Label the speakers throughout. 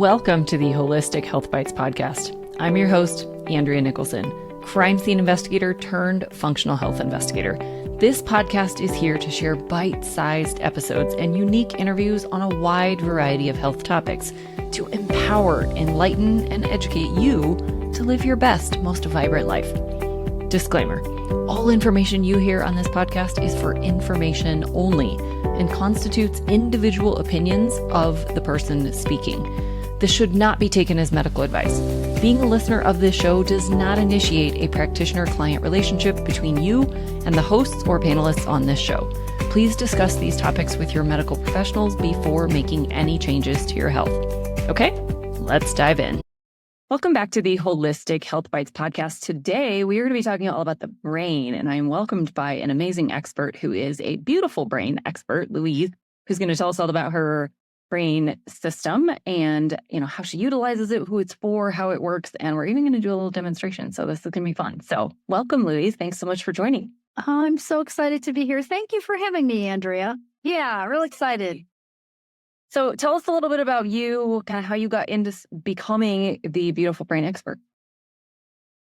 Speaker 1: Welcome to the Holistic Health Bites podcast. I'm your host, Andrea Nicholson, crime scene investigator turned functional health investigator. This podcast is here to share bite-sized episodes and unique interviews on a wide variety of health topics to empower, enlighten, and educate you to live your best, most vibrant life. Disclaimer: all information you hear on this podcast is for information only and constitutes individual opinions of the person speaking. This should not be taken as medical advice. Being a listener of this show does not initiate a practitioner-client relationship between you and the hosts or panelists on this show. Please discuss these topics with your medical professionals before making any changes to your health. Okay, let's dive in. Welcome back to the Holistic Health Bites podcast. Today, we are going to be talking all about the brain, and I'm welcomed by an amazing expert who is a beautiful brain expert, Louise, who's going to tell us all about her brain system and how she utilizes it, who it's for, how it works, and we're even going to do a little demonstration. So this is going to be fun. So welcome, Louise. Thanks so much for joining.
Speaker 2: I'm so excited to be here. Thank you for having me, Andrea. Yeah, real excited.
Speaker 1: So tell us a little bit about you, kind of how you got into becoming the beautiful brain expert.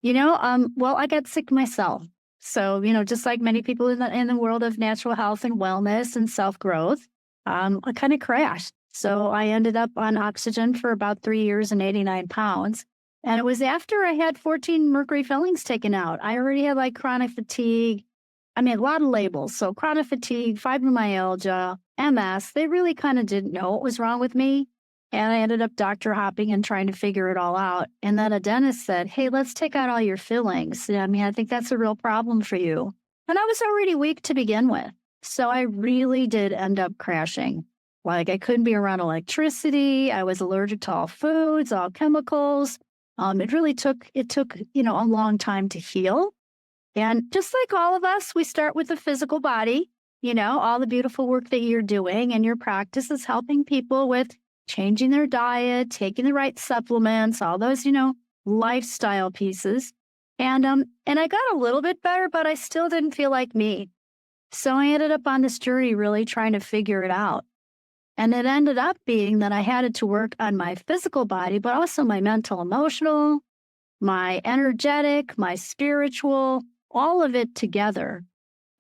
Speaker 2: Well, I got sick myself. So, just like many people in the world of natural health and wellness and self-growth, I kind of crashed. So I ended up on oxygen for about 3 years and 89 pounds. And it was after I had 14 mercury fillings taken out. I already had chronic fatigue. A lot of labels. So chronic fatigue, fibromyalgia, MS, they really kind of didn't know what was wrong with me. And I ended up doctor hopping and trying to figure it all out. And then a dentist said, hey, let's take out all your fillings. I think that's a real problem for you. And I was already weak to begin with. So I really did end up crashing. I couldn't be around electricity. I was allergic to all foods, all chemicals. It took a long time to heal. And just like all of us, we start with the physical body, all the beautiful work that you're doing, and your practice is helping people with changing their diet, taking the right supplements, all those, lifestyle pieces. And I got a little bit better, but I still didn't feel like me. So I ended up on this journey really trying to figure it out. And it ended up being that I had to work on my physical body, but also my mental, emotional, my energetic, my spiritual, all of it together.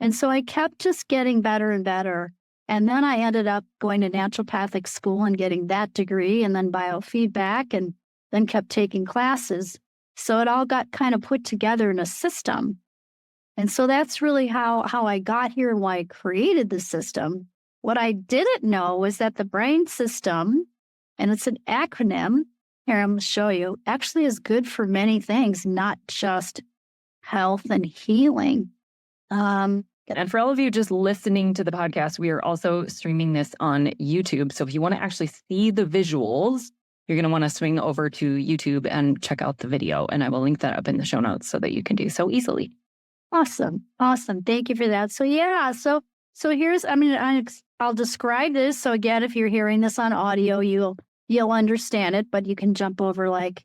Speaker 2: And so I kept just getting better and better. And then I ended up going to naturopathic school and getting that degree, and then biofeedback, and then kept taking classes. So it all got kind of put together in a system. And so that's really how I got here and why I created the system. What I didn't know was that the brain system, and it's an acronym, here I'm going to show you, actually is good for many things, not just health and healing.
Speaker 1: And for all of you just listening to the podcast, we are also streaming this on YouTube. So if you want to actually see the visuals, you're going to want to swing over to YouTube and check out the video. And I will link that up in the show notes so that you can do so easily.
Speaker 2: Awesome. Thank you for that. So so here's, I'll describe this. So again, if you're hearing this on audio, you'll understand it, but you can jump over like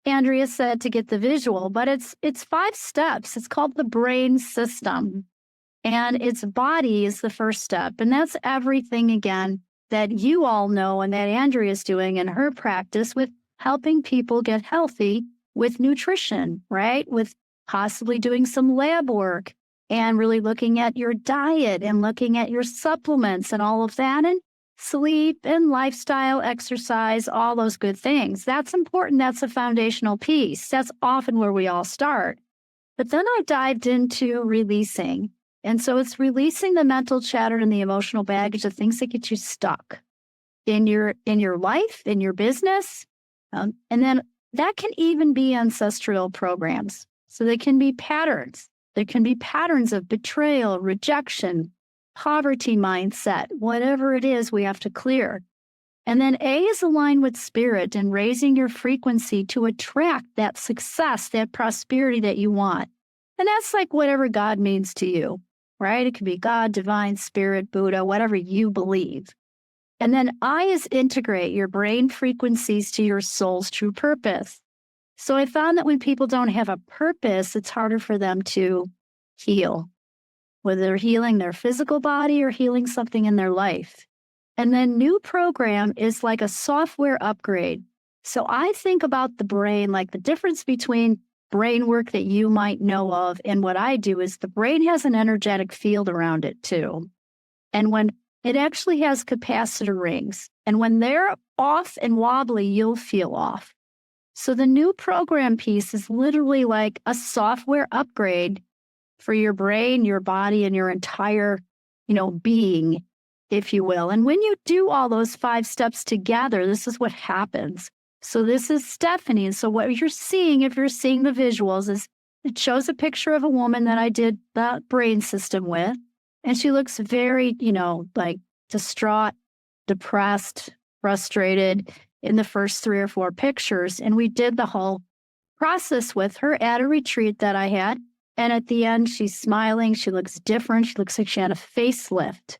Speaker 2: Andrea said to get the visual, but it's 5 steps. It's called the brain system, and its body is the first step. And that's everything, again, that you all know and that Andrea is doing in her practice with helping people get healthy with nutrition, right? With possibly doing some lab work and really looking at your diet and looking at your supplements and all of that, and sleep and lifestyle, exercise, all those good things. That's important. That's a foundational piece. That's often where we all start. But then I dived into releasing. And so it's releasing the mental chatter and the emotional baggage of things that get you stuck in your life, in your business. And then that can even be ancestral programs. So they can be patterns. There can be patterns of betrayal, rejection, poverty mindset, whatever it is we have to clear. And then A is aligned with spirit and raising your frequency to attract that success, that prosperity that you want. And that's like whatever God means to you, right? It could be God, divine, spirit, Buddha, whatever you believe. And then I is integrate your brain frequencies to your soul's true purpose. So I found that when people don't have a purpose, it's harder for them to heal, whether they're healing their physical body or healing something in their life. And then new program is like a software upgrade. So I think about the brain, like the difference between brain work that you might know of and what I do is the brain has an energetic field around it too. And when it actually has capacitor rings, and when they're off and wobbly, you'll feel off. So the new program piece is literally like a software upgrade for your brain, your body, and your entire, being, if you will. And when you do all those 5 steps together, this is what happens. So this is Stephanie. And so what you're seeing, if you're seeing the visuals, is it shows a picture of a woman that I did the brain system with. And she looks very, like distraught, depressed, frustrated in the first 3 or 4 pictures. And we did the whole process with her at a retreat that I had. And at the end, she's smiling. She looks different. She looks like she had a facelift.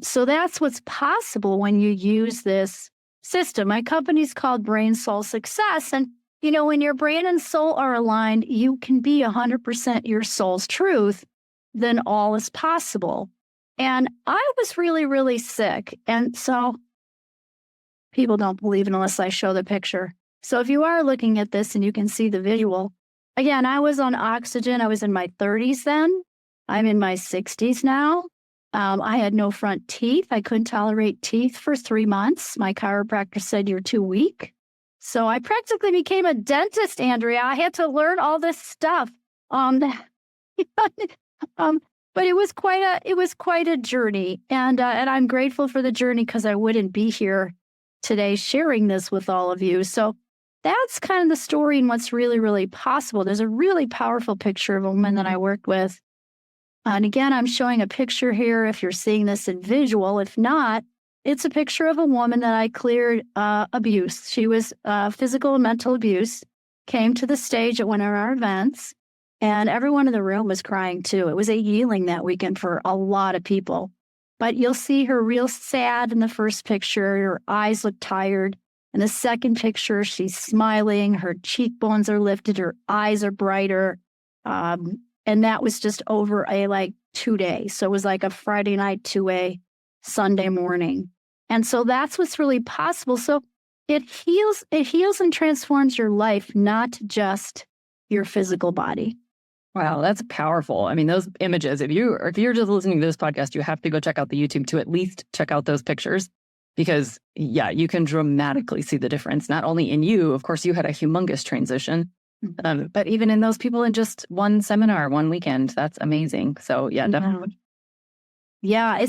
Speaker 2: So that's what's possible when you use this system. My company's called Brain Soul Success. And, when your brain and soul are aligned, you can be 100% your soul's truth. Then all is possible. And I was really, really sick. And so people don't believe it unless I show the picture. So if you are looking at this and you can see the visual, again, I was on oxygen. I was in my 30s then. I'm in my 60s now. I had no front teeth. I couldn't tolerate teeth for 3 months. My chiropractor said, you're too weak. So I practically became a dentist, Andrea. I had to learn all this stuff. But it was quite a journey, and I'm grateful for the journey because I wouldn't be here today sharing this with all of you. So that's kind of the story and what's really, really possible. There's a really powerful picture of a woman that I worked with. And again, I'm showing a picture here if you're seeing this in visual. If not, it's a picture of a woman that I cleared abuse. She was physical and mental abuse, came to the stage at one of our events, and everyone in the room was crying too. It was a healing that weekend for a lot of people. But you'll see her real sad in the first picture. Her eyes look tired. In the second picture, she's smiling. Her cheekbones are lifted. Her eyes are brighter. And that was just over a 2 days. So it was like a Friday night to a Sunday morning. And so that's what's really possible. So it heals and transforms your life, not just your physical body.
Speaker 1: Wow, that's powerful. I mean, those images, if you're just listening to this podcast, you have to go check out the YouTube to at least check out those pictures because, yeah, you can dramatically see the difference, not only in you. Of course, you had a humongous transition, but even in those people in just one seminar, one weekend. That's amazing. So, yeah, definitely.
Speaker 2: Yeah,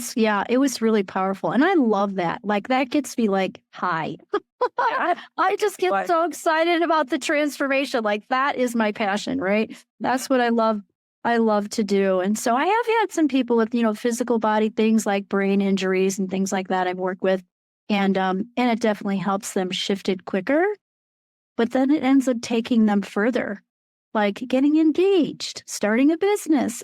Speaker 2: it was really powerful. And I love that. That gets me high. I just get so excited about the transformation. That is my passion, right? That's what I love to do. And so I have had some people with, physical body things like brain injuries and things like that I've worked with. And it definitely helps them shift it quicker. But then it ends up taking them further, like getting engaged, starting a business,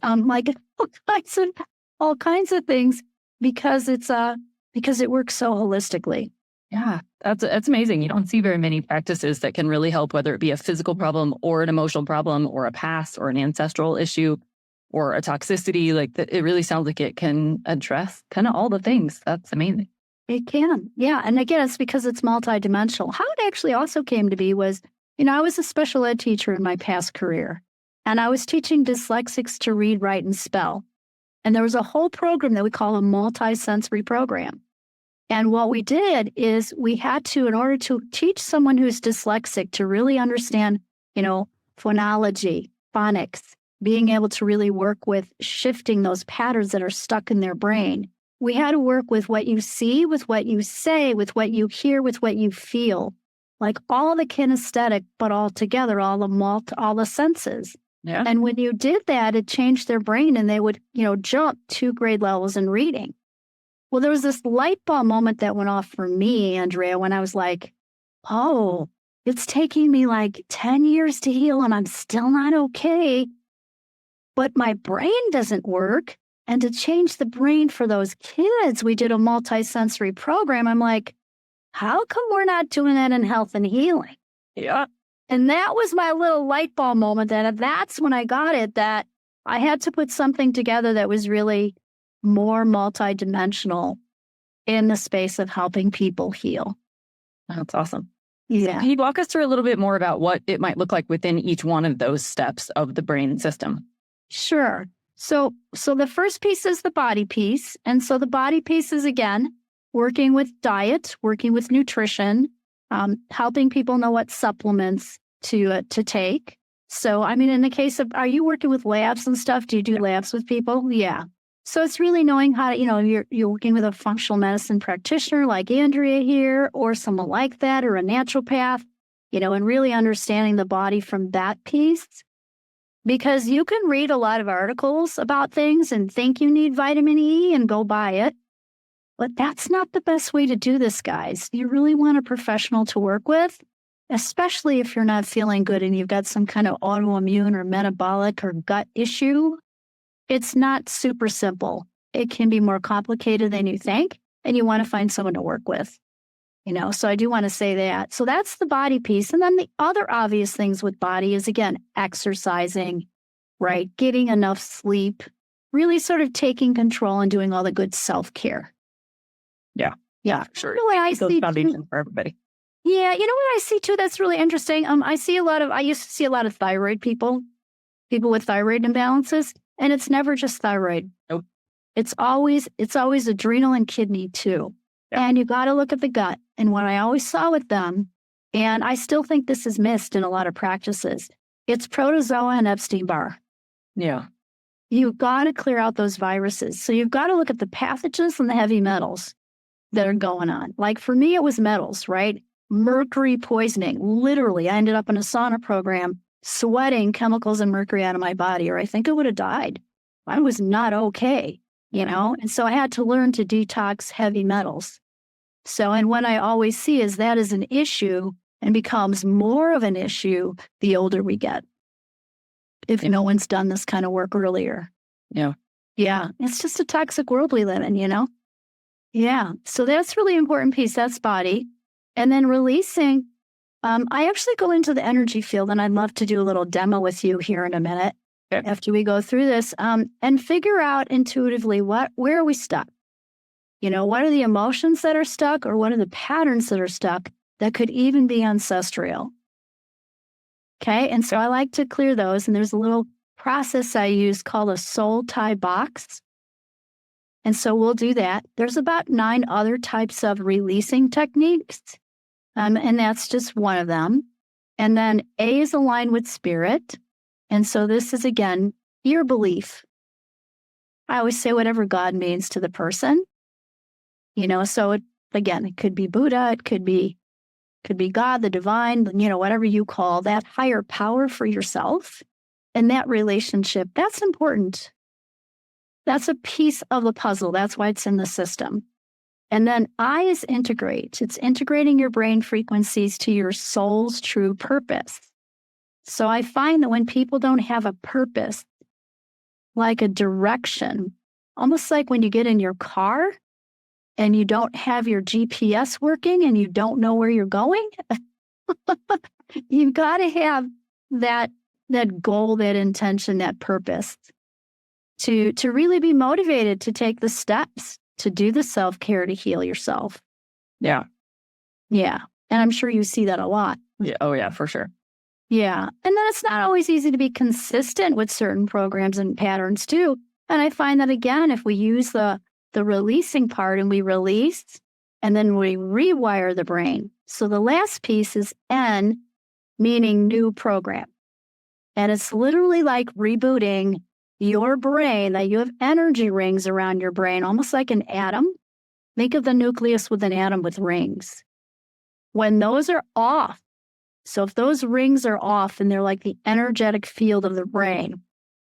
Speaker 2: all kinds of things because it works so holistically.
Speaker 1: Yeah, that's amazing. You don't see very many practices that can really help, whether it be a physical problem or an emotional problem or a past or an ancestral issue or a toxicity. It really sounds like it can address kind of all the things. That's amazing.
Speaker 2: It can. Yeah. And again, it's because it's multidimensional. How it actually also came to be was, I was a special ed teacher in my past career, and I was teaching dyslexics to read, write, and spell. And there was a whole program that we call a multisensory program. And what we did is we had to, in order to teach someone who's dyslexic to really understand, phonology, phonics, being able to really work with shifting those patterns that are stuck in their brain, we had to work with what you see, with what you say, with what you hear, with what you feel, all the kinesthetic, but all together, all the senses.
Speaker 1: Yeah.
Speaker 2: And when you did that, it changed their brain and they would, jump 2 grade levels in reading. Well, there was this light bulb moment that went off for me, Andrea, when I was like, oh, it's taking me 10 years to heal and I'm still not okay. But my brain doesn't work. And to change the brain for those kids, we did a multisensory program. I'm like, how come we're not doing that in health and healing?
Speaker 1: Yeah.
Speaker 2: And that was my little light bulb moment. And that's when I got it, that I had to put something together that was really more multidimensional in the space of helping people heal.
Speaker 1: That's awesome.
Speaker 2: Yeah.
Speaker 1: Can you walk us through a little bit more about what it might look like within each one of those steps of the brain system?
Speaker 2: Sure. So the first piece is the body piece. And so the body piece is, again, working with diet, working with nutrition, helping people know what supplements to take. So, I mean, in the case of, are you working with labs and stuff? Do you do labs with people? Yeah. So it's really knowing how to, you're working with a functional medicine practitioner like Andrea here, or someone like that, or a naturopath, and really understanding the body from that piece. Because you can read a lot of articles about things and think you need vitamin E and go buy it. But that's not the best way to do this, guys. You really want a professional to work with, especially if you're not feeling good and you've got some kind of autoimmune or metabolic or gut issue. It's not super simple. It can be more complicated than you think, and you want to find someone to work with. So I do want to say that. So that's the body piece. And then the other obvious things with body is, again, exercising, right? Getting enough sleep, really sort of taking control and doing all the good self-care.
Speaker 1: Yeah.
Speaker 2: Yeah.
Speaker 1: Sure.
Speaker 2: Really, I
Speaker 1: those
Speaker 2: see
Speaker 1: foundations for everybody.
Speaker 2: Yeah. You know what I see too that's really interesting? I used to see a lot of thyroid people with thyroid imbalances, and it's never just thyroid.
Speaker 1: Nope.
Speaker 2: It's always adrenal and kidney too. Yeah. And you got to look at the gut. And what I always saw with them, and I still think this is missed in a lot of practices, it's protozoa and Epstein-Barr.
Speaker 1: Yeah.
Speaker 2: You've got to clear out those viruses. So you've got to look at the pathogens and the heavy metals that are going on. Like for me, it was metals, right? Mercury poisoning. Literally, I ended up in a sauna program sweating chemicals and mercury out of my body, or I think I would have died. I was not okay, And so I had to learn to detox heavy metals. So, and what I always see is that is an issue and becomes more of an issue the older we get. If no one's done this kind of work earlier.
Speaker 1: Yeah.
Speaker 2: Yeah. It's just a toxic world we live in, Yeah. So that's really important piece. That's body. And then releasing. I actually go into the energy field, and I'd love to do a little demo with you here in a minute after we go through this, and figure out intuitively where are we stuck? What are the emotions that are stuck, or what are the patterns that are stuck that could even be ancestral? Okay. And so I like to clear those. And there's a little process I use called a soul tie box. And so we'll do that. There's about 9 other types of releasing techniques. And that's just one of them. And then A is aligned with spirit. And so this is, again, your belief. I always say whatever God means to the person. So it could be Buddha, it could be God, the divine, whatever you call that higher power for yourself. And that relationship, that's important. That's a piece of the puzzle. That's why it's in the system. And then I is integrate. It's integrating your brain frequencies to your soul's true purpose. So I find that when people don't have a purpose, like a direction, almost like when you get in your car and you don't have your GPS working and you don't know where you're going, you've got to have that goal, that intention, that purpose to really be motivated to take the steps to do the self-care to heal yourself.
Speaker 1: Yeah.
Speaker 2: Yeah. And I'm sure you see that a lot.
Speaker 1: Yeah. Oh, yeah, for sure.
Speaker 2: Yeah. And then it's not always easy to be consistent with certain programs and patterns too. And I find that, again, if we use the releasing part and we release, and then we rewire the brain. So the last piece is N, meaning new program. And it's literally like rebooting your brain, that you have energy rings around your brain, almost like an atom. Think of the nucleus with an atom with rings. When those are off, so if those rings are off and they're like the energetic field of the brain,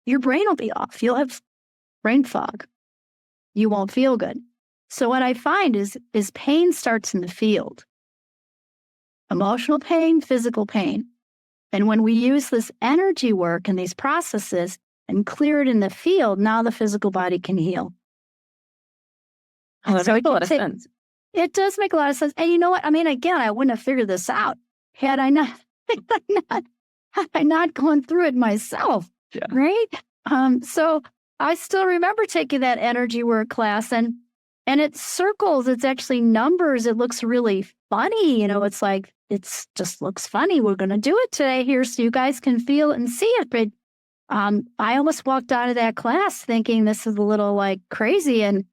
Speaker 2: your brain will be off. You'll have brain fog. You won't feel good. So what I find is pain starts in the field. Emotional pain, physical pain. And when we use this energy work and these processes and clear it in the field, now the physical body can heal.
Speaker 1: Oh, that makes a lot of sense.
Speaker 2: It does make a lot of sense. And you know what? I mean, again, I wouldn't have figured this out had I not gone through it myself. Yeah. Right? So I still remember taking that energy work class, and it's circles. It's actually numbers. It looks really funny. It's like, it's just looks funny. We're going to do it today here so you guys can feel it and see it. But I almost walked out of that class thinking this is a little like crazy. And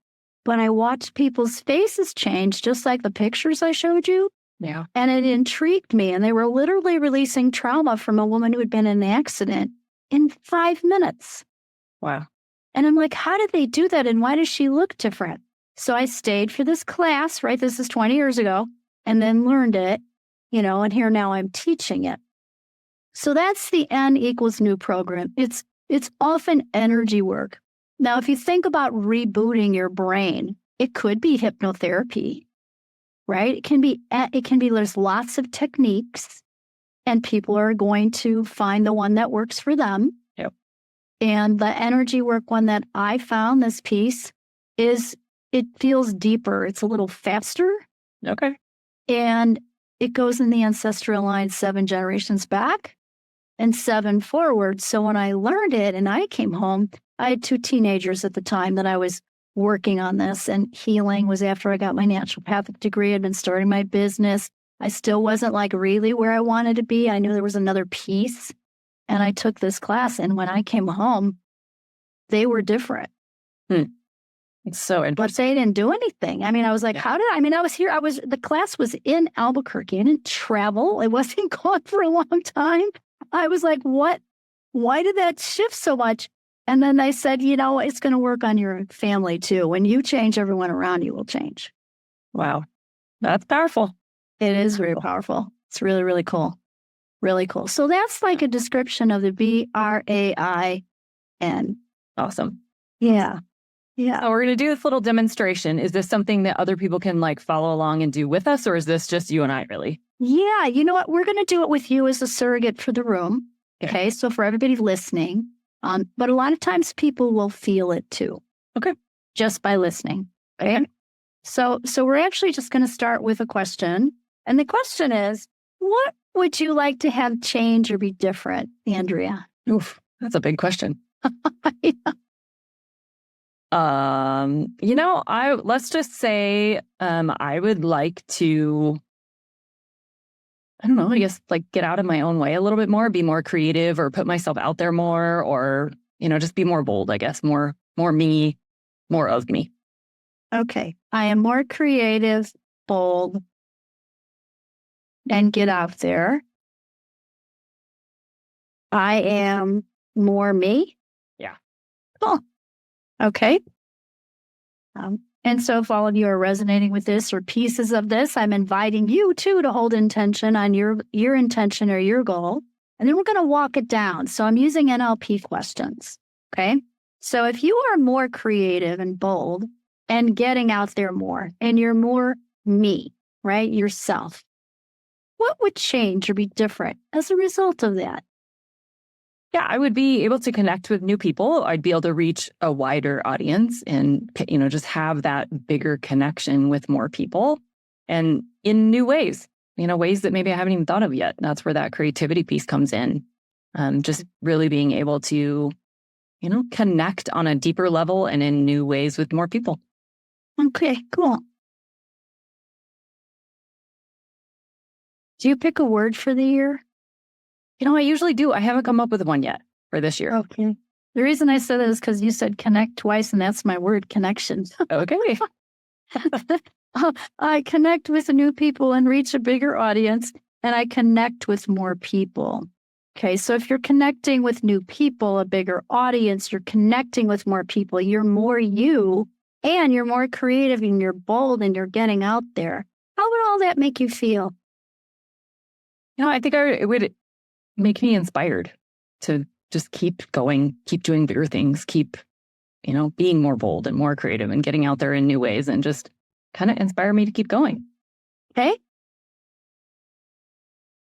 Speaker 2: when I watched people's faces change, just like the pictures I showed you,
Speaker 1: Yeah.
Speaker 2: and it intrigued me. And they were literally releasing trauma from a woman who had been in an accident in 5 minutes.
Speaker 1: Wow.
Speaker 2: And I'm like, how did they do that? And why does she look different? So I stayed for this class, right? This is 20 years ago, and then learned it, and here now I'm teaching it. So that's the N equals new program. It's often energy work. Now, if you think about rebooting your brain, it could be hypnotherapy, right? It can be, there's lots of techniques, and people are going to find the one that works for them.
Speaker 1: Yep.
Speaker 2: And the energy work one that I found, this piece, is it feels deeper. It's a little faster.
Speaker 1: Okay.
Speaker 2: And it goes in the ancestral line 7 generations back and 7 forward. So when I learned it and I came home, I had 2 teenagers at the time that I was working on this, and healing was after I got my naturopathic degree. I'd been starting my business. I still wasn't like really where I wanted to be. I knew there was another piece, and I took this class. And when I came home, they were different.
Speaker 1: It's so interesting.
Speaker 2: But they didn't do anything. I mean, I was like, I was here. The class was in Albuquerque. I didn't travel. It wasn't gone for a long time. I was like, what? Why did that shift so much? And then they said, it's going to work on your family too. When you change, everyone around you will change.
Speaker 1: Wow. That's powerful.
Speaker 2: It is very powerful. It's really, really cool. Really cool. So that's like a description of the BRAIN.
Speaker 1: Awesome.
Speaker 2: Yeah. Yeah.
Speaker 1: So we're going to do this little demonstration. Is this something that other people can like follow along and do with us, or is this just you and I really?
Speaker 2: Yeah. You know what? We're going to do it with you as a surrogate for the room. Okay. So for everybody listening, but a lot of times people will feel it too.
Speaker 1: Okay.
Speaker 2: Just by listening. Okay. So we're actually just going to start with a question. And the question is, what would you like to have change or be different, Andrea?
Speaker 1: Oof, that's a big question. Let's just say, I would like to, I don't know, I guess like get out of my own way a little bit more, be more creative, or put myself out there more, or, just be more bold, I guess, more me, more of me.
Speaker 2: Okay. I am more creative, bold, and get out there. I am more me.
Speaker 1: Yeah.
Speaker 2: Cool. Okay. And so if all of you are resonating with this or pieces of this, I'm inviting you too to hold intention on your intention or your goal. And then we're going to walk it down. So I'm using NLP questions. Okay. So if you are more creative and bold and getting out there more, and you're more me, right? Yourself, what would change or be different as a result of that?
Speaker 1: Yeah, I would be able to connect with new people. I'd be able to reach a wider audience and, just have that bigger connection with more people and in new ways, ways that maybe I haven't even thought of yet. That's where that creativity piece comes in. Just really being able to, connect on a deeper level and in new ways with more people.
Speaker 2: Okay, cool. Do you pick a word for the year?
Speaker 1: I usually do. I haven't come up with one yet for this year.
Speaker 2: Okay. The reason I said that is because you said connect twice, and that's my word, connection.
Speaker 1: Okay.
Speaker 2: I connect with new people and reach a bigger audience, and I connect with more people. Okay, so if you're connecting with new people, a bigger audience, you're connecting with more people, you're more you, and you're more creative, and you're bold, and you're getting out there. How would all that make you feel?
Speaker 1: I think it would make me inspired to just keep going, keep doing bigger things, keep, being more bold and more creative and getting out there in new ways, and just kind of inspire me to keep going.
Speaker 2: Okay.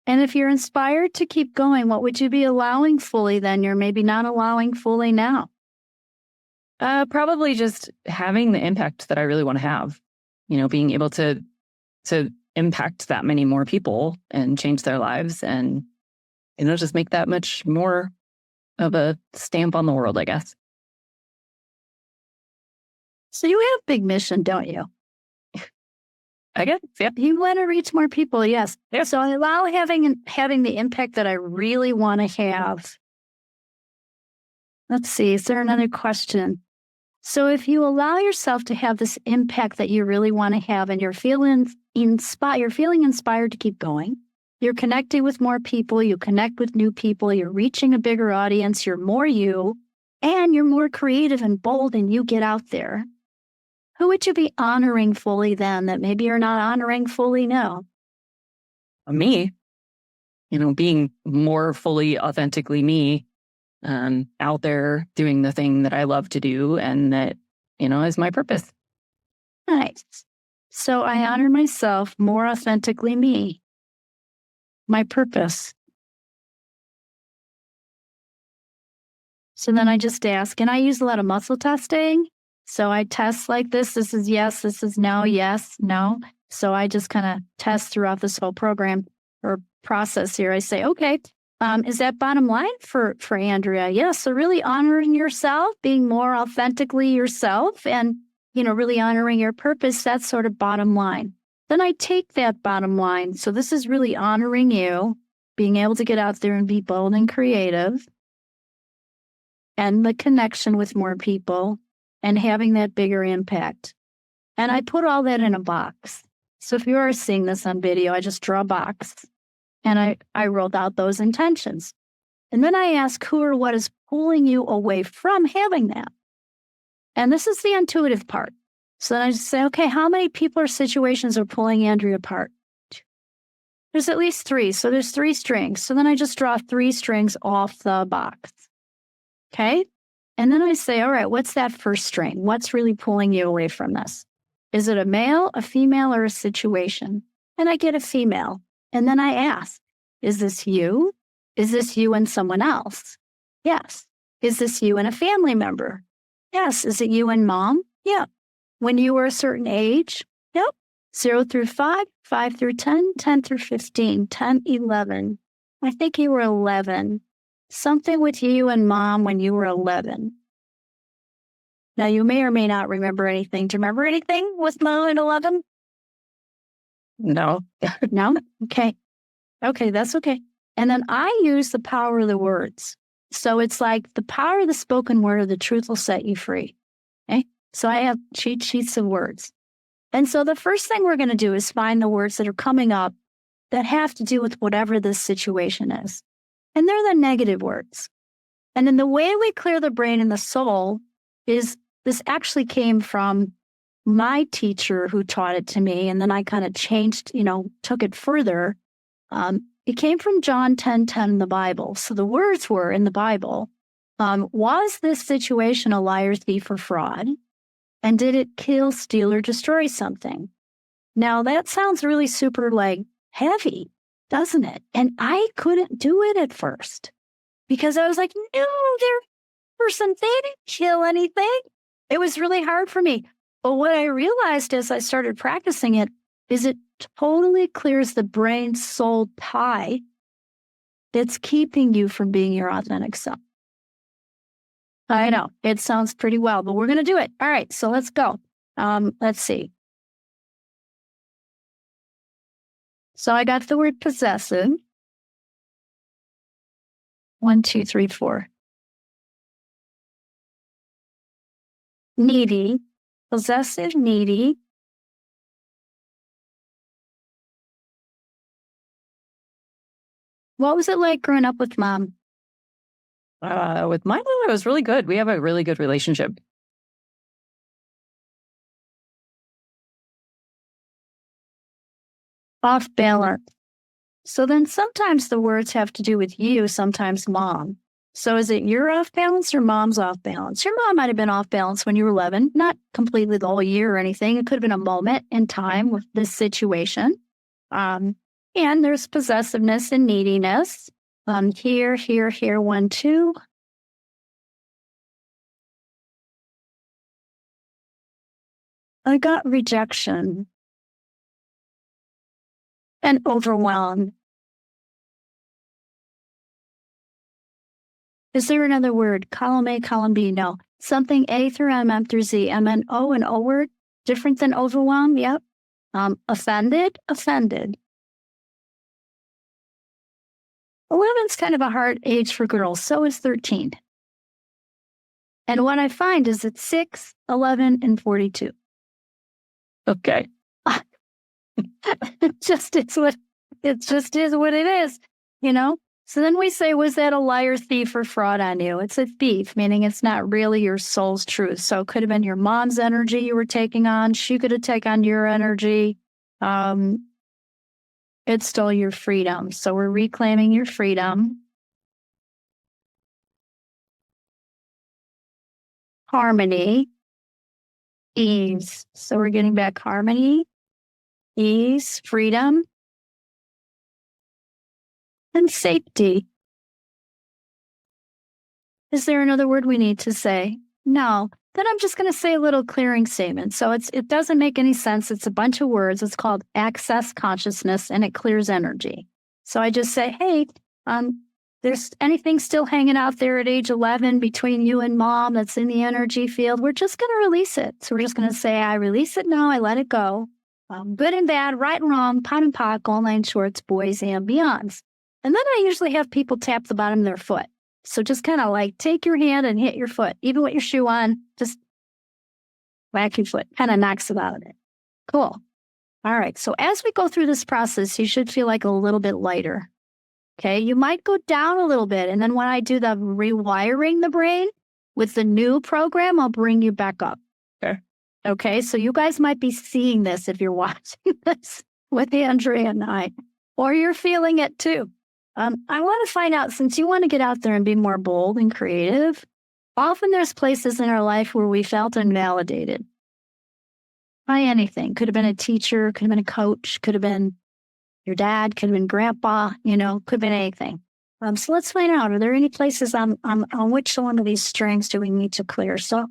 Speaker 2: And if you're inspired to keep going, what would you be allowing fully then? You're maybe not allowing fully now.
Speaker 1: Probably just having the impact that I really want to have, being able to impact that many more people and change their lives, and just make that much more of a stamp on the world, I guess.
Speaker 2: So you have a big mission, don't you?
Speaker 1: I get it. Yep.
Speaker 2: You want to reach more people, yes.
Speaker 1: Yeah.
Speaker 2: So I allow having the impact that I really want to have. Let's see, is there another question? So if you allow yourself to have this impact that you really want to have and you're feeling inspired to keep going, you're connecting with more people, you connect with new people, you're reaching a bigger audience, you're more you, and you're more creative and bold and you get out there. Who would you be honoring fully then that maybe you're not honoring fully now?
Speaker 1: Me, being more fully authentically me, out there doing the thing that I love to do and that, is my purpose.
Speaker 2: Nice. So I honor myself more authentically me, my purpose. So then I just ask, and I use a lot of muscle testing. So I test like this. This is yes, this is no, yes, no. So I just kind of test throughout this whole program or process here. I say, okay, is that bottom line for Andrea? Yes. So really honoring yourself, being more authentically yourself and, really honoring your purpose, that's sort of bottom line. Then I take that bottom line. So this is really honoring you, being able to get out there and be bold and creative and the connection with more people and having that bigger impact. And I put all that in a box. So if you are seeing this on video, I just draw a box and I wrote out those intentions. And then I ask who or what is pulling you away from having that. And this is the intuitive part. So then I just say, okay, how many people or situations are pulling Andrea apart? There's at least 3. So there's 3 strings. So then I just draw 3 strings off the box. Okay. And then I say, all right, what's that first string? What's really pulling you away from this? Is it a male, a female, or a situation? And I get a female. And then I ask, is this you? Is this you and someone else? Yes. Is this you and a family member? Yes. Is it you and mom? Yeah. When you were a certain age? Yep. 0 through 5, 5 through 10, 10 through 15, 10, 11. I think you were 11. Something with you and mom when you were 11. Now, you may or may not remember anything. Do you remember anything with mom at 11?
Speaker 1: No.
Speaker 2: No? Okay. Okay, that's okay. And then I use the power of the words. So it's like the power of the spoken word of the truth will set you free. Okay? So I have cheat sheets of words. And so the first thing we're going to do is find the words that are coming up that have to do with whatever this situation is. And they're the negative words. And then the way we clear the brain and the soul is this actually came from my teacher who taught it to me. And then I kind of changed, took it further. It came from John 10:10 in the Bible. So the words were in the Bible, was this situation a liar, thief, or fraud? And did it kill, steal, or destroy something? Now that sounds really super heavy, doesn't it? And I couldn't do it at first because I was like, no, they didn't kill anything. It was really hard for me. But what I realized as I started practicing it is it totally clears the brain-soul tie that's keeping you from being your authentic self. I know, it sounds pretty well, but we're going to do it. All right, so let's go. Let's see. So I got the word possessive. 1, 2, 3, 4. Needy, possessive, needy. What was it like growing up with mom?
Speaker 1: With my mom, it was really good. We have a really good relationship.
Speaker 2: Off balance. So then sometimes the words have to do with you, sometimes mom. So is it you're off balance or mom's off balance? Your mom might have been off balance when you were 11, not completely the whole year or anything. It could have been a moment in time with this situation. And there's possessiveness and neediness. Here, 1, 2. I got rejection and overwhelmed. Is there another word? Column A, column B? No. Something A through M through Z. M and O, an O word? Different than overwhelm? Yep. Offended, offended. 11's kind of a hard age for girls. So is 13. And what I find is it's 6, 11, and 42.
Speaker 1: Okay.
Speaker 2: It just is what it is, you know? So then we say, was that a liar, thief, or fraud on you? It's a thief, meaning it's not really your soul's truth. So it could have been your mom's energy you were taking on. She could have taken on your energy. It stole your freedom. So we're reclaiming your freedom. Harmony, ease. So we're getting back harmony, ease, freedom, and safety. Is there another word we need to say? No. Then I'm just going to say a little clearing statement. So it doesn't make any sense. It's a bunch of words. It's called access consciousness, and it clears energy. So I just say, hey, there's anything still hanging out there at age 11 between you and mom that's in the energy field, we're just going to release it. So we're just going to say, I release it now. I let it go. Good and bad, right and wrong, pot and pock, all nine shorts, boys and beyonds. And then I usually have people tap the bottom of their foot. So just kind of like take your hand and hit your foot, even with your shoe on, just whack your foot, kind of knocks it out of it. Cool. All right. So as we go through this process, you should feel like a little bit lighter. Okay. You might go down a little bit. And then when I do the rewiring the brain with the new program, I'll bring you back up.
Speaker 1: Okay.
Speaker 2: Okay. So you guys might be seeing this if you're watching this with Andrea and I, or you're feeling it too. I want to find out, since you want to get out there and be more bold and creative, often there's places in our life where we felt invalidated by anything. Could have been a teacher, could have been a coach, could have been your dad, could have been grandpa, could have been anything. So let's find out, are there any places on which one of these strings do we need to clear? So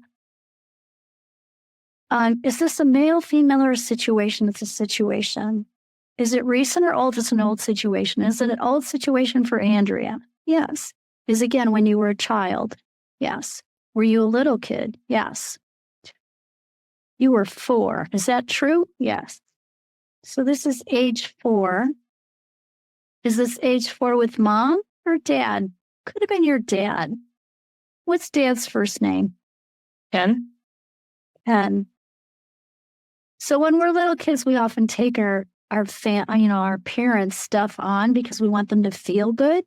Speaker 2: is this a male, female, or a situation? It's a situation. Is it recent or old? It's an old situation. Is it an old situation for Andrea? Yes. Is again when you were a child? Yes. Were you a little kid? Yes. You were 4. Is that true? Yes. So this is age 4. Is this age 4 with mom or dad? Could have been your dad. What's dad's first name?
Speaker 1: Ken?
Speaker 2: Ken. So when we're little kids, we often take our parents' stuff on because we want them to feel good.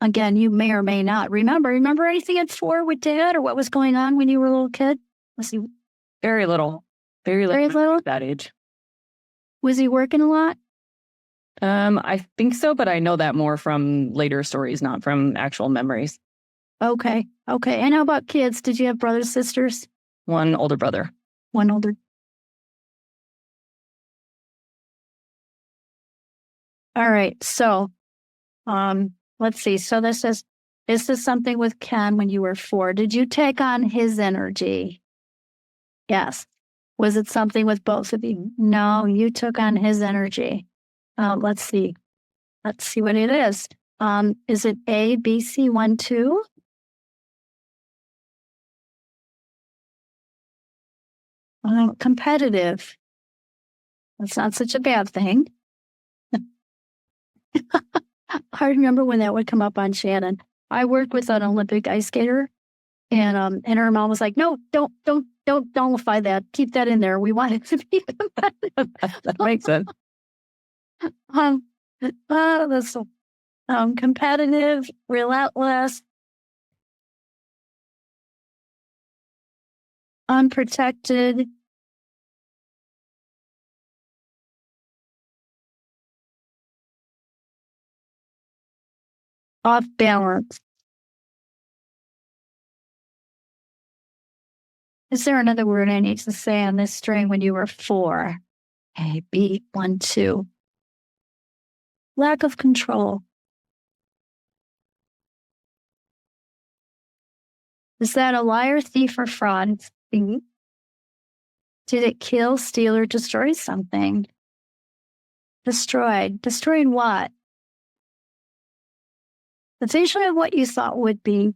Speaker 2: Again, you may or may not remember anything at 4 with dad, or what was going on when you were a little kid? Was he
Speaker 1: very little at that age?
Speaker 2: Was he working a lot?
Speaker 1: I think so, but I know that more from later stories, not from actual memories.
Speaker 2: Okay. And how about kids? Did you have brothers, sisters?
Speaker 1: One older brother.
Speaker 2: One older. All right. So, let's see. So this is something with Ken when you were 4. Did you take on his energy? Yes. Was it something with both of you? No, you took on his energy. Let's see. Let's see what it is. Is it A, B, C, 1, 2? Competitive. That's not such a bad thing. I remember when that would come up on Shannon. I worked with an Olympic ice skater, and her mom was like, "No, don't nullify that. Keep that in there. We want it to be competitive."
Speaker 1: That makes sense.
Speaker 2: That's competitive, relentless, unprotected. Off balance. Is there another word I need to say on this string when you were 4? A, B, 1, 2. Lack of control. Is that a liar, thief, or fraud? Did it kill, steal, or destroy something? Destroyed. Destroyed what? The vision of what you thought would be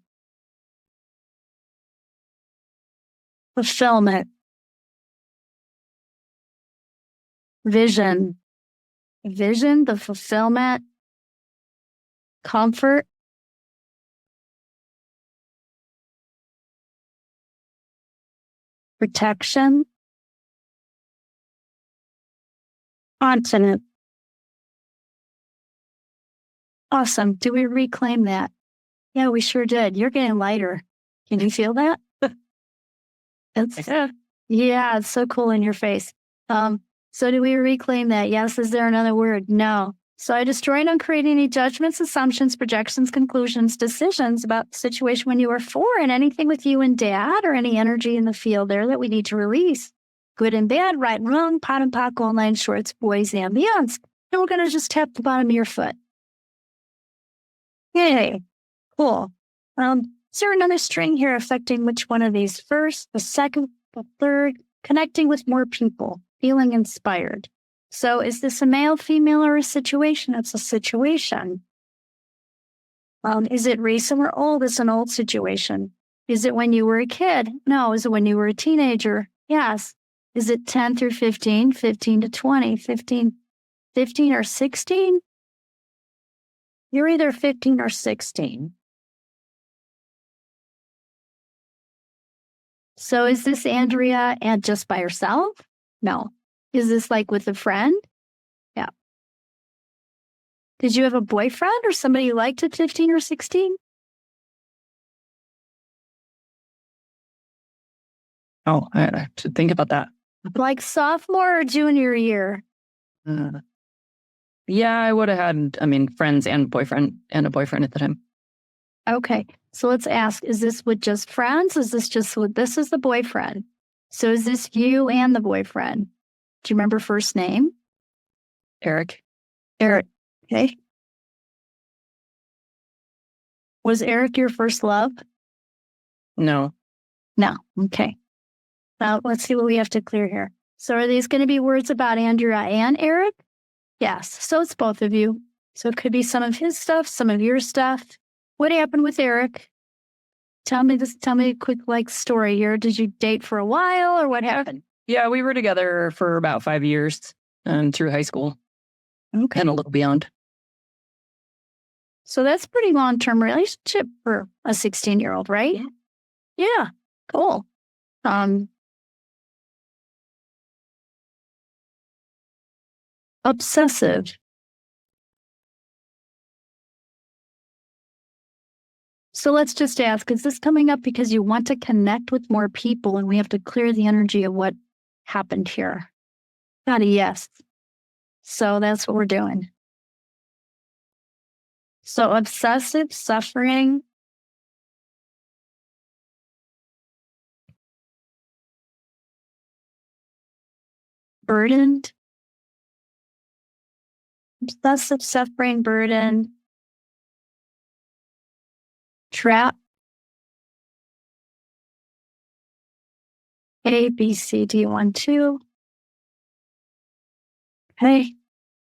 Speaker 2: fulfillment. Vision. Vision, the fulfillment, comfort, protection, continent. Awesome. Do we reclaim that? Yeah, we sure did. You're getting lighter. Can you feel that? It's, yeah, it's so cool in your face. So do we reclaim that? Yes. Is there another word? No. So I destroy and uncreate any judgments, assumptions, projections, conclusions, decisions about the situation when you were 4 and anything with you and dad or any energy in the field there that we need to release. Good and bad, right and wrong, pot and pock, online shorts, boys and beyonds. And we're going to just tap the bottom of your foot. Yay. Cool. Is there another string here affecting which one of these? First, the second, the third, connecting with more people, feeling inspired. So is this a male, female, or a situation? It's a situation. Is it recent or old? It's an old situation. Is it when you were a kid? No. Is it when you were a teenager? Yes. Is it 10 through 15, 15 to 20, 15 or 16? You're either 15 or 16. So is this Andrea and just by herself? No. Is this like with a friend? Yeah. Did you have a boyfriend or somebody you liked at 15 or 16?
Speaker 1: Oh, I should think about that.
Speaker 2: Like sophomore or junior year?
Speaker 1: Yeah, I would have had, friends and a boyfriend at the time.
Speaker 2: Okay. So let's ask, is this with just friends? Is this just with, this is the boyfriend. So is this you and the boyfriend? Do you remember first name?
Speaker 1: Eric.
Speaker 2: Eric. Okay. Was Eric your first love?
Speaker 1: No.
Speaker 2: No. Okay. Now let's see what we have to clear here. So are these going to be words about Andrea and Eric? Yes. So it's both of you. So it could be some of his stuff, some of your stuff. What happened with Eric? Tell me a quick story here. Did you date for a while or what happened?
Speaker 1: Yeah, we were together for about 5 years through high school.
Speaker 2: Okay.
Speaker 1: And a little beyond.
Speaker 2: So that's a pretty long-term relationship for a 16-year-old, right? Yeah. Cool. Obsessive. So let's just ask, is this coming up because you want to connect with more people and we have to clear the energy of what happened here? Got a yes. So that's what we're doing. So obsessive, suffering, burdened, obsessive, suffering, burden, trap, A, B, C, D, 1, 2. Okay.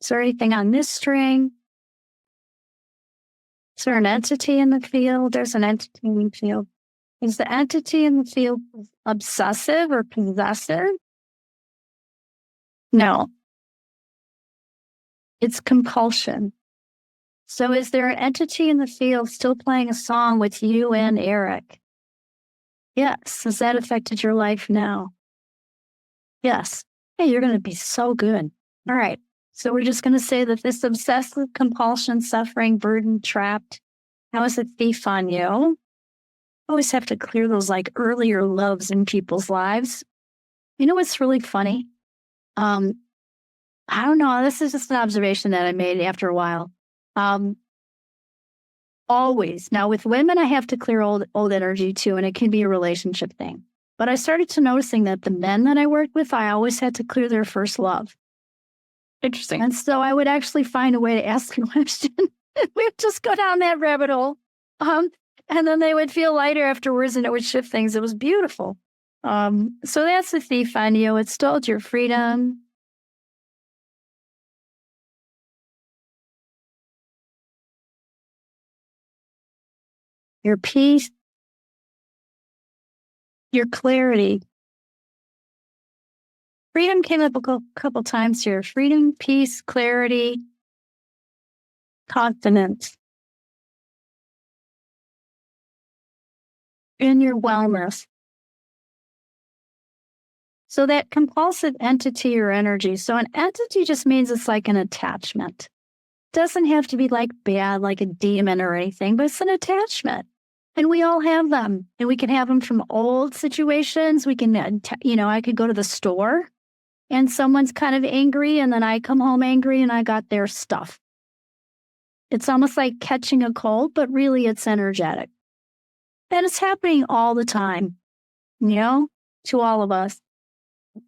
Speaker 2: Is there anything on this string? Is there an entity in the field? There's an entity in the field. Is the entity in the field obsessive or possessive? No. It's compulsion. So is there an entity in the field still playing a song with you and Eric? Yes. Has that affected your life now? Yes. Hey, you're going to be so good. All right. So we're just going to say that this obsessive compulsion, suffering, burden, trapped, how is a thief on you? Always have to clear those earlier loves in people's lives. You know what's really funny? I don't know. This is just an observation that I made after a while. Always. Now with women, I have to clear old energy too, and it can be a relationship thing. But I started to noticing that the men that I worked with, I always had to clear their first love.
Speaker 1: Interesting.
Speaker 2: And so I would actually find a way to ask a question. We'd just go down that rabbit hole. And then they would feel lighter afterwards and it would shift things. It was beautiful. So that's the thief on you. It stole your freedom. Your peace, your clarity. Freedom came up a couple times here. Freedom, peace, clarity, confidence in your wellness. So that compulsive entity or energy. So an entity just means it's like an attachment. Doesn't have to be like bad, like a demon or anything, but it's an attachment. And we all have them. And we can have them from old situations. We can, I could go to the store and someone's kind of angry, and then I come home angry and I got their stuff. It's almost like catching a cold, but really it's energetic. And it's happening all the time, to all of us.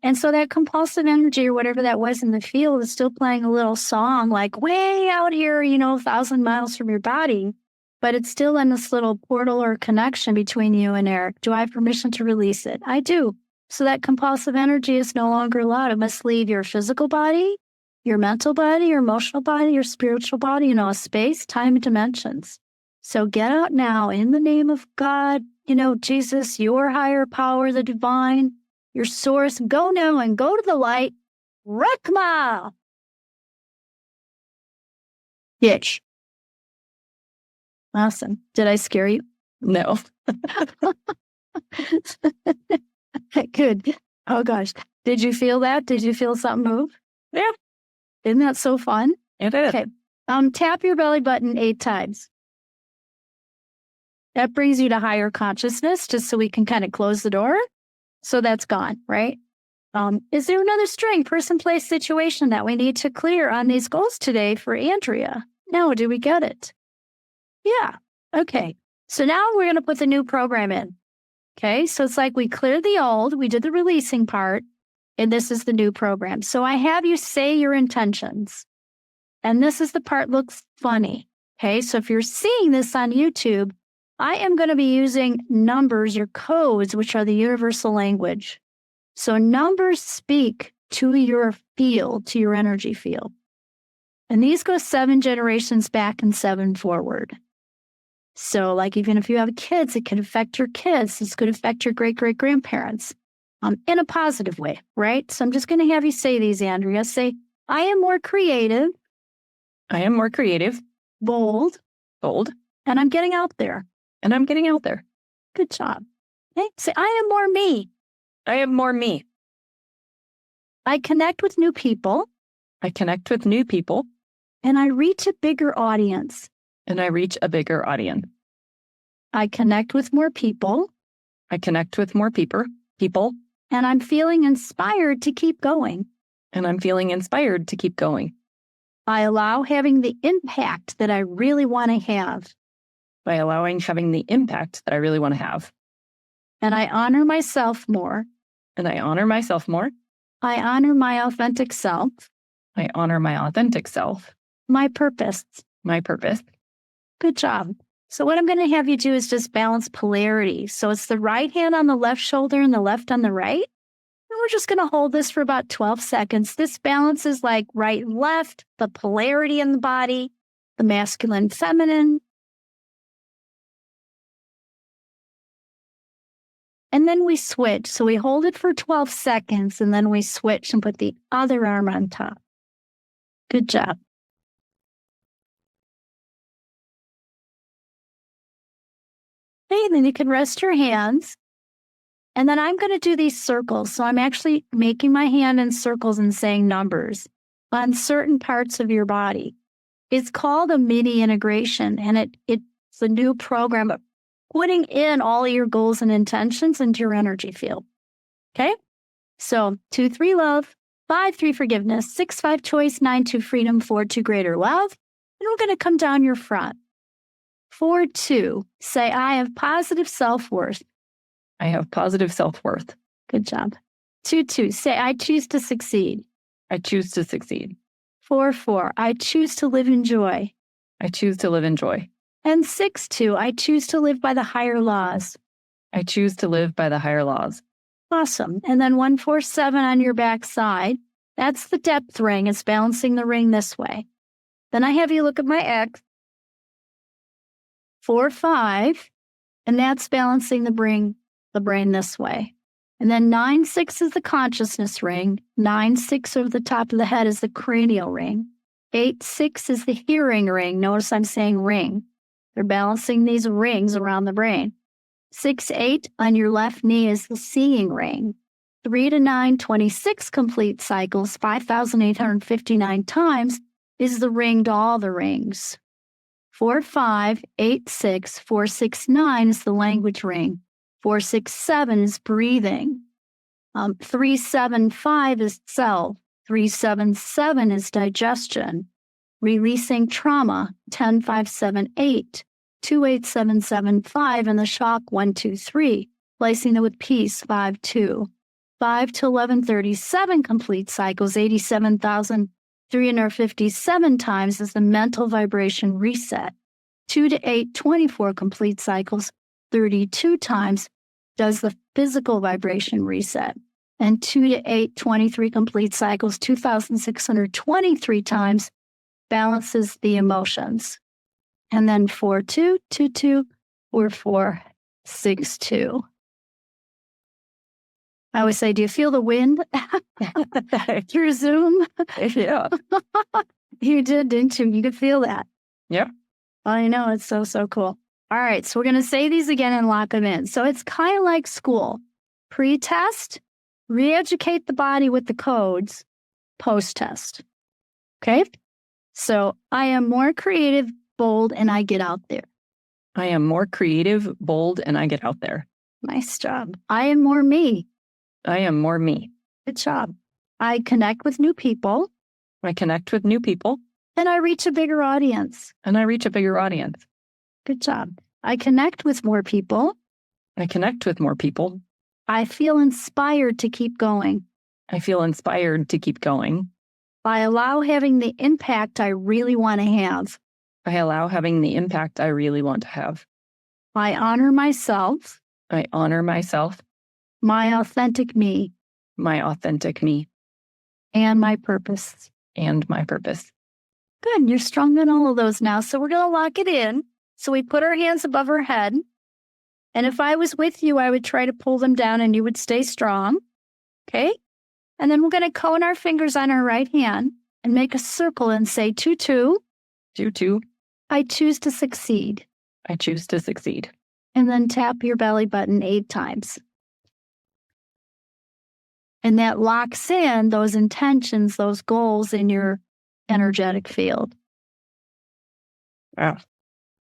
Speaker 2: And so that compulsive energy or whatever that was in the field is still playing a little song like way out here, 1,000 miles from your body, but it's still in this little portal or connection between you and Eric. Do I have permission to release it? I do. So that compulsive energy is no longer allowed. It must leave your physical body, your mental body, your emotional body, your spiritual body, space, time, and dimensions. So get out now in the name of God, Jesus, your higher power, the divine, your source. Go now and go to the light. Rekma. Yitch. Awesome. Did I scare you?
Speaker 1: No.
Speaker 2: Good. Oh gosh. Did you feel that? Did you feel something move?
Speaker 1: Yeah.
Speaker 2: Isn't that so fun?
Speaker 1: It is.
Speaker 2: Okay. Tap your belly button 8 times. That brings you to higher consciousness, just so we can kind of close the door. So that's gone, right? Is there another string, person, place, situation that we need to clear on these goals today for Andrea? No, do we get it? Yeah. Okay. So now we're going to put the new program in. Okay. So it's like we cleared the old, we did the releasing part, and this is the new program. So I have you say your intentions. And this is the part looks funny. Okay. So if you're seeing this on YouTube, I am going to be using numbers, your codes, which are the universal language. So numbers speak to your field, to your energy field. And these go 7 generations back and 7 forward. So like even if you have kids, it can affect your kids. This could affect your great-great-grandparents in a positive way, right? So I'm just going to have you say these, Andrea. Say, I am more creative.
Speaker 1: I am more creative.
Speaker 2: Bold.
Speaker 1: Bold.
Speaker 2: And I'm getting out there.
Speaker 1: And I'm getting out there.
Speaker 2: Good job. Okay. Say, I am more me.
Speaker 1: I am more me.
Speaker 2: I connect with new people.
Speaker 1: I connect with new people.
Speaker 2: And I reach a bigger audience.
Speaker 1: And I reach a bigger audience.
Speaker 2: I connect with more people.
Speaker 1: I connect with more people.
Speaker 2: And I'm feeling inspired to keep going.
Speaker 1: And I'm feeling inspired to keep going.
Speaker 2: I allow having the impact that I really want to have.
Speaker 1: By allowing having the impact that I really want to have.
Speaker 2: And I honor myself more.
Speaker 1: And I honor myself more.
Speaker 2: I honor my authentic self.
Speaker 1: I honor my authentic self.
Speaker 2: My purpose.
Speaker 1: My purpose.
Speaker 2: Good job. So what I'm going to have you do is just balance polarity. So it's the right hand on the left shoulder and the left on the right. And we're just going to hold this for about 12 seconds. This balance is like right and left, the polarity in the body, the masculine, feminine. And then we switch. So we hold it for 12 seconds and then we switch and put the other arm on top. Good job. Okay, then you can rest your hands. And then I'm going to do these circles. So I'm actually making my hand in circles and saying numbers on certain parts of your body. It's called a mini integration, and it's a new program of putting in all of your goals and intentions into your energy field. Okay? So 2, 3, love. 5, 3, forgiveness. 6, 5, choice. 9, 2, freedom. 4, 2, greater love. And we're going to come down your front. 4, 2, say, I have positive self-worth.
Speaker 1: I have positive self-worth.
Speaker 2: Good job. 2, 2, say, I choose to succeed.
Speaker 1: I choose to succeed.
Speaker 2: 4, 4, I choose to live in joy.
Speaker 1: I choose to live in joy.
Speaker 2: And 6, 2, I choose to live by the higher laws.
Speaker 1: I choose to live by the higher laws.
Speaker 2: Awesome. And then 1, 4, 7 on your back side. That's the depth ring. It's balancing the ring this way. Then I have you look at my X. 4, 5, and that's balancing the brain this way. And then 9-6 is the consciousness ring. 9-6 over the top of the head is the cranial ring. 8-6 is the hearing ring. Notice I'm saying ring. They're balancing these rings around the brain. 6-8 on your left knee is the seeing ring. 3 to 9, 26 complete cycles, 5,859 times is the ring to all the rings. 4-5, 8-6, 4-6-9 is the language ring. 4-6-7 is breathing. 3-7-5 is self. 3-7-7 is digestion. Releasing trauma. 10-5-7-8. 2-8-7-7-5 and the shock 1-2-3. Placing it with peace 5-2. 5 to 11-37 complete cycles, 87,357 times is the mental vibration reset. 2 to 8, 24 complete cycles, 32 times does the physical vibration reset. And 2 to 8, 23 complete cycles, 2,623 times balances the emotions. And then 4-2, 2-2, or 4-6-2. I always say, do you feel the wind through Zoom?
Speaker 1: Yeah.
Speaker 2: You did, didn't you? You could feel that.
Speaker 1: Yep.
Speaker 2: I know. It's so, so cool. All right. So we're going to say these again and lock them in. So it's kind of like school. Pre-test, re-educate the body with the codes, post-test. Okay? So I am more creative, bold, and I get out there.
Speaker 1: I am more creative, bold, and I get out there.
Speaker 2: Nice job. I am more me.
Speaker 1: I am more me.
Speaker 2: Good job. I connect with new people.
Speaker 1: I connect with new people.
Speaker 2: And I reach a bigger audience.
Speaker 1: And I reach a bigger audience.
Speaker 2: Good job. I connect with more people.
Speaker 1: I connect with more people.
Speaker 2: I feel inspired to keep going.
Speaker 1: I feel inspired to keep going.
Speaker 2: I allow having the impact I really want to have.
Speaker 1: I allow having the impact I really want to have.
Speaker 2: I honor myself.
Speaker 1: I honor myself.
Speaker 2: My authentic me.
Speaker 1: My authentic me.
Speaker 2: And my purpose.
Speaker 1: And my purpose.
Speaker 2: Good. You're strong in all of those now. So we're going to lock it in. So we put our hands above our head. And if I was with you, I would try to pull them down and you would stay strong. Okay? And then we're going to cone our fingers on our right hand and make a circle and say 2-2.
Speaker 1: 2-2.
Speaker 2: I choose to succeed.
Speaker 1: I choose to succeed.
Speaker 2: And then tap your belly button 8 times. And that locks in those intentions, those goals in your energetic field.
Speaker 1: Wow.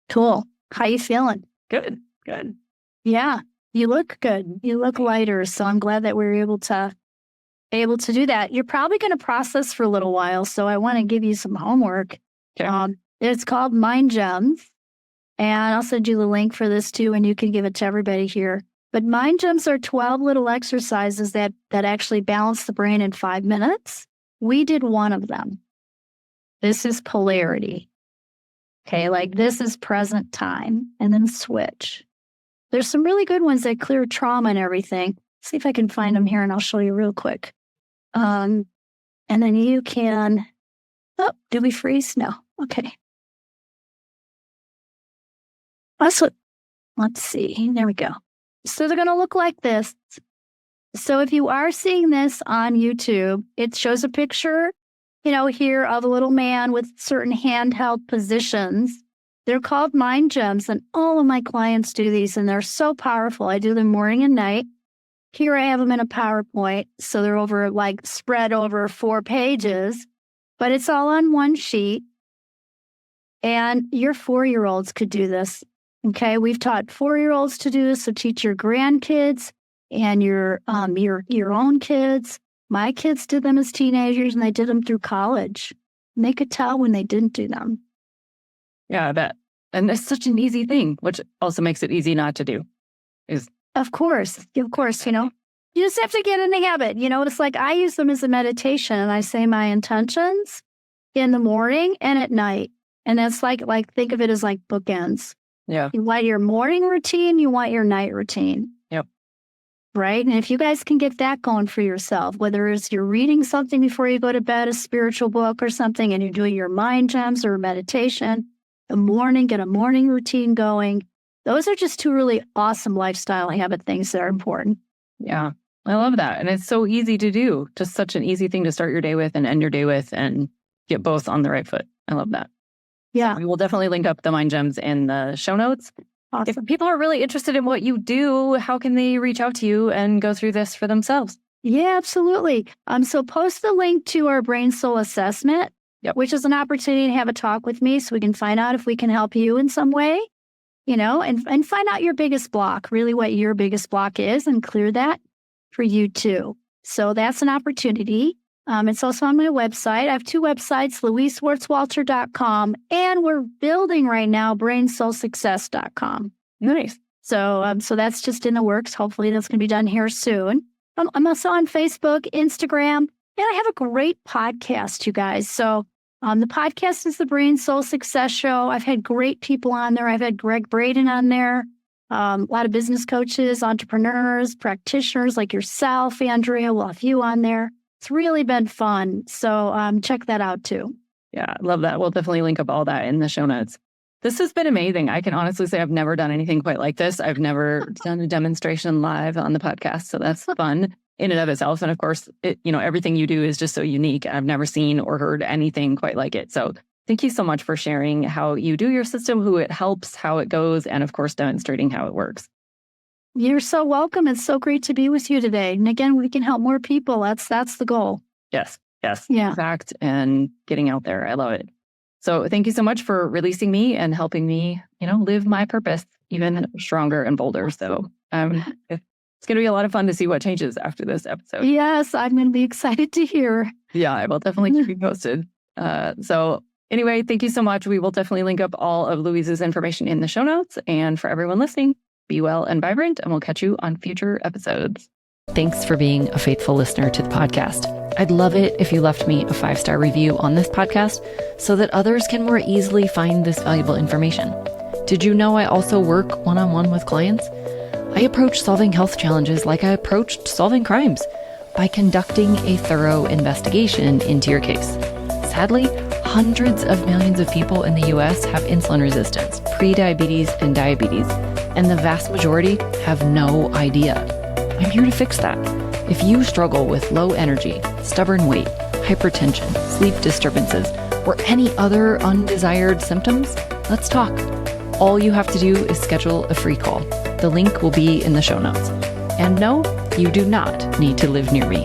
Speaker 2: Cool. How you feeling?
Speaker 1: Good. Good.
Speaker 2: Yeah, you look good. You look lighter. So I'm glad that we were able to do that. You're probably going to process for a little while. So I want to give you some homework.
Speaker 1: Okay.
Speaker 2: It's called Mind Gems. And I'll send you the link for this too, and you can give it to everybody here. But Mind Gems are 12 little exercises that actually balance the brain in 5 minutes. We did one of them. This is polarity. Okay, like this is present time, and then switch. There's some really good ones that clear trauma and everything. See if I can find them here, and I'll show you real quick. And then you can, did we freeze? No. Okay. Let's see. There we go. So they're going to look like this. So if you are seeing this on YouTube, it shows a picture, here of a little man with certain handheld positions. They're called Mind Gems, and all of my clients do these, and they're so powerful. I do them morning and night. Here I have them in a PowerPoint, so they're spread over 4 pages, but it's all on one sheet. And your 4-year-olds could do this. Okay, we've taught 4-year-olds to do this, so teach your grandkids and your own kids. My kids did them as teenagers, and they did them through college. And they could tell when they didn't do them.
Speaker 1: Yeah, I bet. And it's such an easy thing, which also makes it easy not to do.
Speaker 2: Of course, you just have to get in the habit. It's like I use them as a meditation, and I say my intentions in the morning and at night. And that's like think of it as like bookends.
Speaker 1: Yeah.
Speaker 2: You want your morning routine, you want your night routine.
Speaker 1: Yep.
Speaker 2: Right? And if you guys can get that going for yourself, whether it's you're reading something before you go to bed, a spiritual book or something, and you're doing your mind gems or meditation, the morning, get a morning routine going. Those are just 2 really awesome lifestyle habit things that are important.
Speaker 1: Yeah. I love that. And it's so easy to do. Just such an easy thing to start your day with and end your day with and get both on the right foot. I love that.
Speaker 2: Yeah.
Speaker 1: We will definitely link up the Mind Gems in the show notes.
Speaker 2: Awesome.
Speaker 1: If people are really interested in what you do, how can they reach out to you and go through this for themselves?
Speaker 2: Yeah, absolutely. So post the link to our brain soul assessment, which is an opportunity to have a talk with me so we can find out if we can help you in some way, and find out your biggest block, really what your biggest block is, and clear that for you too. So that's an opportunity. It's also on my website. I have 2 websites, louiseschwartzwalter.com, and we're building right now brainsoulsuccess.com.
Speaker 1: Nice.
Speaker 2: So that's just in the works. Hopefully that's going to be done here soon. I'm also on Facebook, Instagram, and I have a great podcast, you guys. So the podcast is the Brain Soul Success Show. I've had great people on there. I've had Greg Braden on there. A lot of business coaches, entrepreneurs, practitioners like yourself, Andrea. We'll have you on there. It's really been fun. So check that out too.
Speaker 1: Yeah, I love that. We'll definitely link up all that in the show notes. This has been amazing. I can honestly say I've never done anything quite like this. I've never done a demonstration live on the podcast. So that's fun in and of itself. And of course, everything you do is just so unique. I've never seen or heard anything quite like it. So thank you so much for sharing how you do your system, who it helps, how it goes, and of course, demonstrating how it works.
Speaker 2: You're so welcome. It's so great to be with you today. And again, we can help more people. That's the goal.
Speaker 1: Yes.
Speaker 2: Yeah.
Speaker 1: In fact, and getting out there. I love it. So thank you so much for releasing me and helping me, live my purpose even stronger and bolder. So it's going to be a lot of fun to see what changes after this episode.
Speaker 2: Yes, I'm going to be excited to hear.
Speaker 1: Yeah, I will definitely keep you posted. So anyway, thank you so much. We will definitely link up all of Louise's information in the show notes. And for everyone listening, be well and vibrant, and we'll catch you on future episodes. Thanks for being a faithful listener to the podcast. I'd love it if you left me a 5-star review on this podcast so that others can more easily find this valuable information. Did you know I also work one-on-one with clients? I approach solving health challenges like I approached solving crimes, by conducting a thorough investigation into your case. Sadly, hundreds of millions of people in the US have insulin resistance, prediabetes, and diabetes, and the vast majority have no idea. I'm here to fix that. If you struggle with low energy, stubborn weight, hypertension, sleep disturbances, or any other undesired symptoms, let's talk. All you have to do is schedule a free call. The link will be in the show notes. And no, you do not need to live near me.